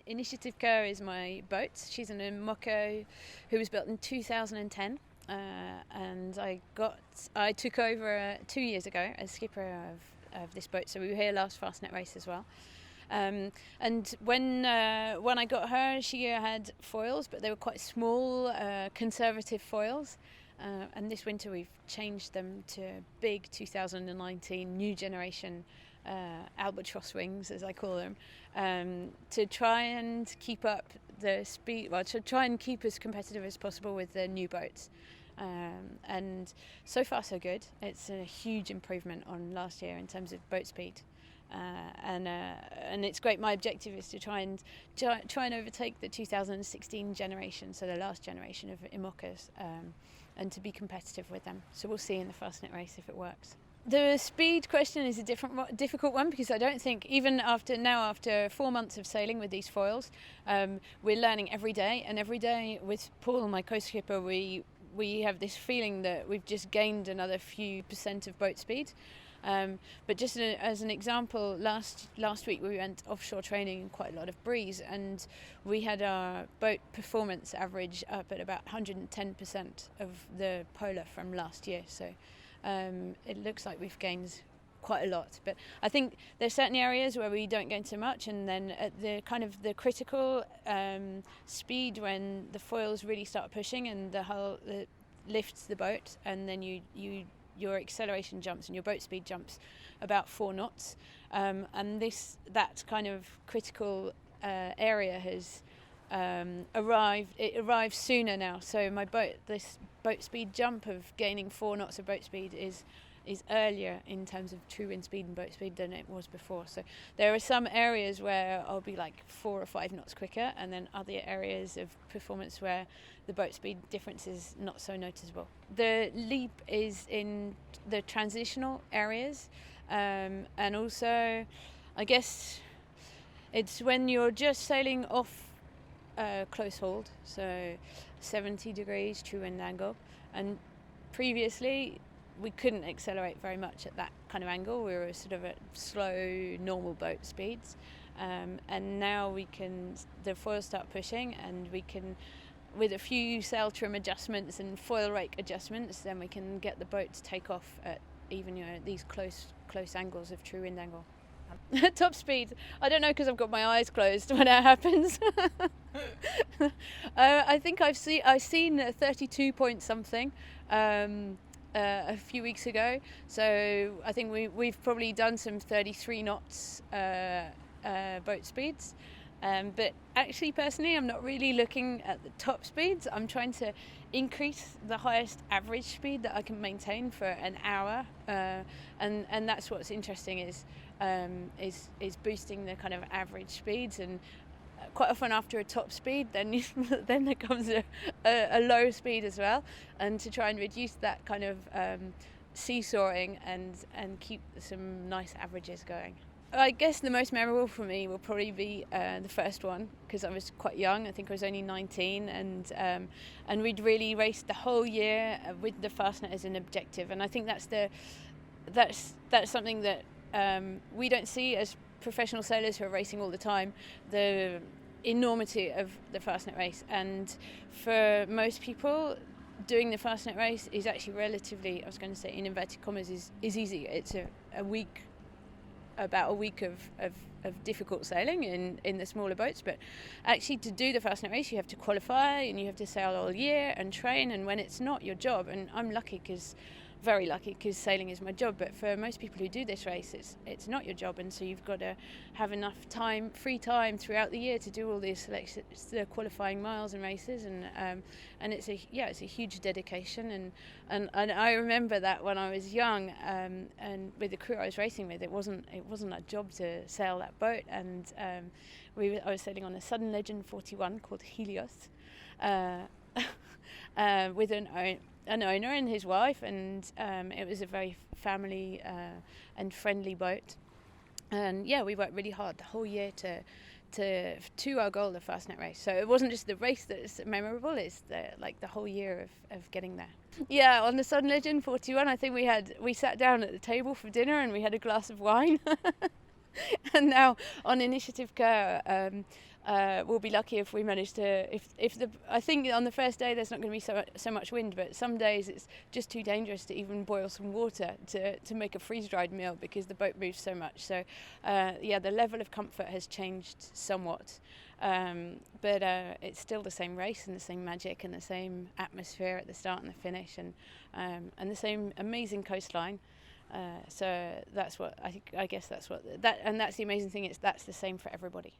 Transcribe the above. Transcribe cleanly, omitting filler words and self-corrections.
Initiative Co is my boat. She's an IMOCA who was built in 2010. And I took over 2 years ago as skipper of this boat. So we were here last Fastnet race as well. And when I got her, she had foils, but they were quite small, conservative foils. And this winter we've changed them to big 2019 new generation albatross wings, as I call them, to try and keep up the speed, to try and keep as competitive as possible with the new boats. And so far so good. It's a huge improvement on last year in terms of boat speed. And it's great. My objective is to try and overtake the 2016 generation, so the last generation of IMOCAs, and to be competitive with them. So we'll see in the Fastnet race if it works. The speed question is a difficult one, because I don't think, even after 4 months of sailing with these foils, we're learning every day. And every day with Paul, my co-skipper, we have this feeling that we've just gained another few percent of boat speed. But just as an example, last week we went offshore training in quite a lot of breeze, and we had our boat performance average up at about 110% of the polar from last year. So it looks like we've gained quite a lot. But I think there's certain areas where we don't gain so much, and then at the critical speed, when the foils really start pushing and the hull lifts the boat, and then your acceleration jumps and your boat speed jumps about 4 knots, and that kind of critical area has arrived. It arrives sooner now. So this boat speed jump of gaining 4 knots of boat speed is earlier in terms of true wind speed and boat speed than it was before. So there are some areas where I'll be like 4 or 5 knots quicker, and then other areas of performance where the boat speed difference is not so noticeable. The leap is in the transitional areas, and also I guess it's when you're just sailing off close hold, so 70 degrees true wind angle, and previously we couldn't accelerate very much at that kind of angle. We were sort of at slow, normal boat speeds, and now the foils start pushing, and we can, with a few sail trim adjustments and foil rake adjustments, then we can get the boat to take off at even these close angles of true wind angle. Top speed, I don't know, because I've got my eyes closed when it happens. I think I've seen a 32 point something a few weeks ago, so I think we've probably done some 33 knots boat speeds. But actually, personally, I'm not really looking at the top speeds. I'm trying to increase the highest average speed that I can maintain for an hour, and that's what's interesting is boosting the kind of average speeds. And quite often after a top speed, then there comes a low speed as well, and to try and reduce that kind of seesawing and keep some nice averages going. I guess the most memorable for me will probably be the first one, because I was quite young. I think I was only 19, and we'd really raced the whole year with the Fastnet as an objective. And I think that's something that we don't see as professional sailors who are racing all the time, the enormity of the Fastnet race. And for most people, doing the Fastnet race is actually relatively, I was going to say in inverted commas, is easy. It's about a week of difficult sailing in the smaller boats, but actually to do the Fastnet race you have to qualify, and you have to sail all year and train, and when it's not your job, and I'm very lucky because sailing is my job, but for most people who do this race it's not your job, and so you've got to have enough free time throughout the year to do all these the qualifying miles and races, and it's a huge dedication, and I remember that when I was young, and with the crew I was racing with, it wasn't a job to sail that boat, and I was sailing on a Southern Legend 41 called Helios, with an owner and his wife, and it was a very family and friendly boat, and we worked really hard the whole year to our goal, the Fastnet race. So it wasn't just the race that's memorable, it's the whole year of getting there. Yeah, on the Southern Legend 41, I think we sat down at the table for dinner and we had a glass of wine. And now on Initiative Kerr, we'll be lucky if we manage to. I think on the first day there's not going to be so much wind, but some days it's just too dangerous to even boil some water to make a freeze-dried meal because the boat moves so much. So the level of comfort has changed somewhat, but it's still the same race and the same magic and the same atmosphere at the start and the finish, and the same amazing coastline. So that's what I guess that's the amazing thing. That's the same for everybody.